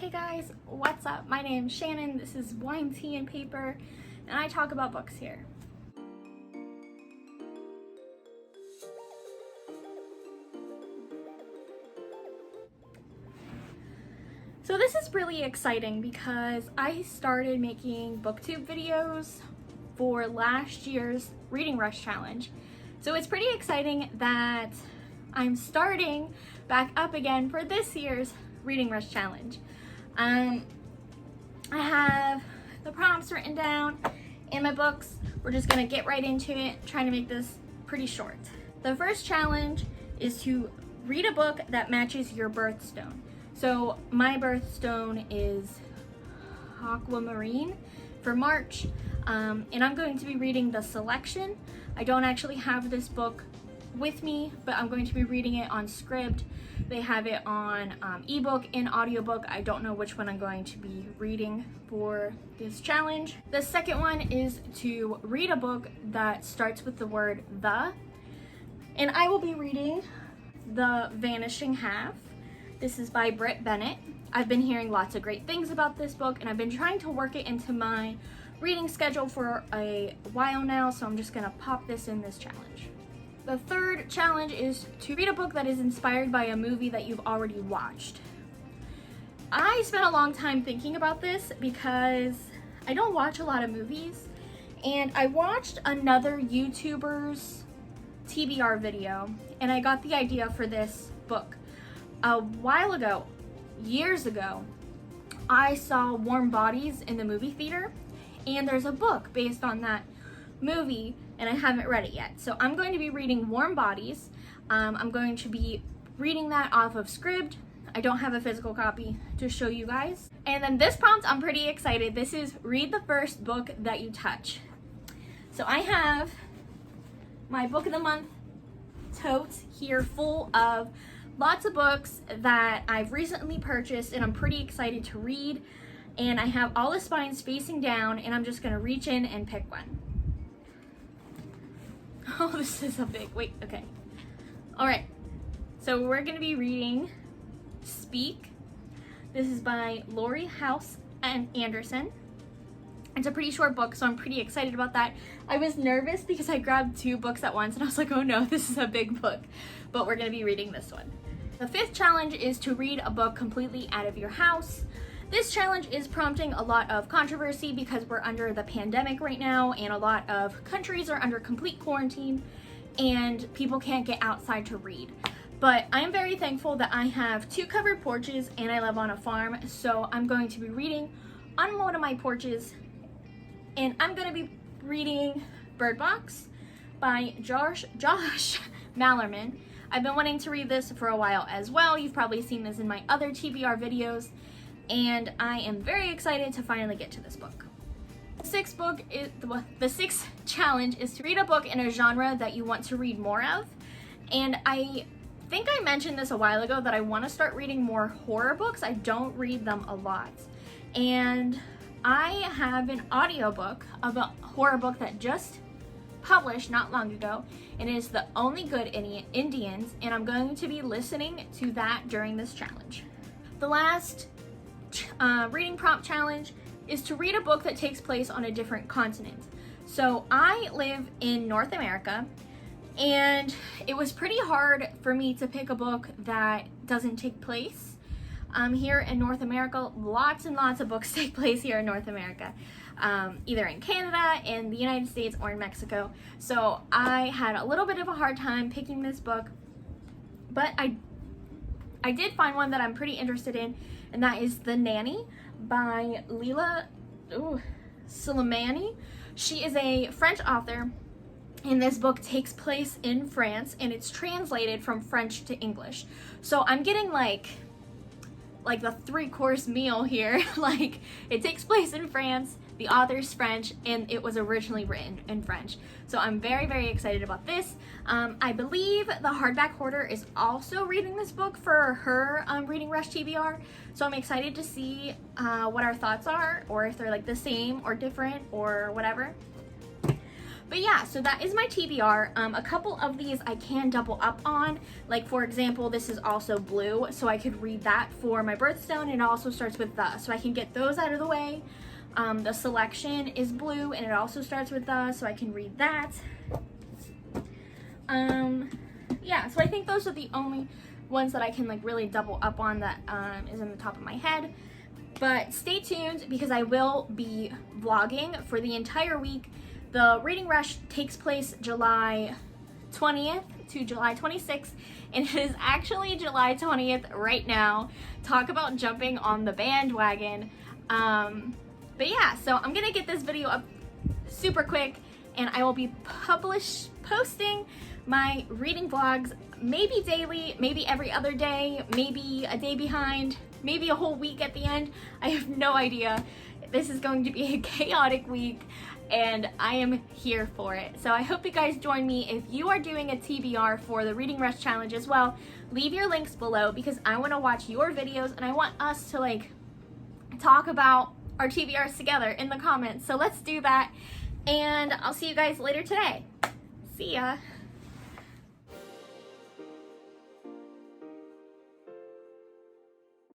Hey guys, what's up? My name's Shannon, this is Wine, Tea, and Paper, and I talk about books here. So this is really exciting because I started making booktube videos for last year's Reading Rush Challenge. So it's pretty exciting that I'm starting back up again for this year's Reading Rush Challenge. I have the prompts written down in my books. We're just gonna get right into it, trying to make this pretty short. The first challenge is to read a book that matches your birthstone. So my birthstone is aquamarine for March, and I'm going to be reading the selection. I don't actually have this book with me, but I'm going to be reading it on Scribd. They have it on ebook and audiobook. I don't know which one I'm going to be reading for this challenge. The second one is to read a book that starts with the word the, and I will be reading The Vanishing Half. This is by Britt Bennett. I've been hearing lots of great things about this book, and I've been trying to work it into my reading schedule for a while now, so I'm just gonna pop this in this challenge. The third challenge is to read a book that is inspired by a movie that you've already watched. I spent a long time thinking about this because I don't watch a lot of movies, and I watched another YouTuber's TBR video, and I got the idea for this book. A while ago, years ago, I saw Warm Bodies in the movie theater, and there's a book based on that movie, and I haven't read it yet. So I'm going to be reading Warm Bodies. I'm going to be reading that off of Scribd. I don't have a physical copy to show you guys. And then this prompt, I'm pretty excited. This is read the first book that you touch. So I have my book of the month tote here full of lots of books that I've recently purchased and I'm pretty excited to read. And I have all the spines facing down, and I'm just gonna reach in and pick one. Oh, this is a big, wait, okay. All right, so we're gonna be reading Speak. This is by Lori House and Anderson. It's a pretty short book, so I'm pretty excited about that. I was nervous because I grabbed two books at once and I was like, oh no, this is a big book, but we're gonna be reading this one. The fifth challenge is to read a book completely out of your house. This challenge is prompting a lot of controversy because we're under the pandemic right now, and a lot of countries are under complete quarantine and people can't get outside to read. But I'm very thankful that I have two covered porches and I live on a farm, so I'm going to be reading on one of my porches, and I'm going to be reading Bird Box by Josh Mallerman. I've been wanting to read this for a while as well. You've probably seen this in my other TBR videos, and I am very excited to finally get to this book. The sixth challenge is to read a book in a genre that you want to read more of. And I think I mentioned this a while ago that I want to start reading more horror books. I don't read them a lot. And I have an audiobook of a horror book that just published not long ago, and it is The Only Good Indians, and I'm going to be listening to that during this challenge. The last reading prompt challenge is to read a book that takes place on a different continent. So I live in North America, and it was pretty hard for me to pick a book that doesn't take place here in North America. Lots and lots of books take place here in North America, either in Canada, in the United States, or in Mexico. So I had a little bit of a hard time picking this book, but I did find one that I'm pretty interested in, and that is The Nanny by Leila Slimani. She is a French author, and this book takes place in France, and it's translated from French to English. So I'm getting like the 3-course meal here. Like, it takes place in France, the author's French, and it was originally written in French. So I'm very, very excited about this. I believe the hardback hoarder is also reading this book for her Reading Rush TBR. So I'm excited to see what our thoughts are, or if they're like the same or different or whatever. But yeah, so that is my TBR. A couple of these I can double up on. Like for example, this is also blue, so I could read that for my birthstone, and it also starts with the, so I can get those out of the way. The selection is blue and it also starts with the, so I can read that. Yeah, so I think those are the only ones that I can like really double up on that is in the top of my head. But stay tuned because I will be vlogging for the entire week. The Reading Rush takes place July 20th to July 26th, and it is actually July 20th right now. Talk about jumping on the bandwagon. But yeah, so I'm gonna get this video up super quick, and I will be posting my reading vlogs maybe daily, maybe every other day, maybe a day behind, maybe a whole week at the end. I have no idea. This is going to be a chaotic week, and I am here for it. So I hope you guys join me. If you are doing a TBR for the Reading Rush Challenge as well, leave your links below because I want to watch your videos and I want us to like talk about our TBRs together in the comments. So let's do that, and I'll see you guys later today. See ya.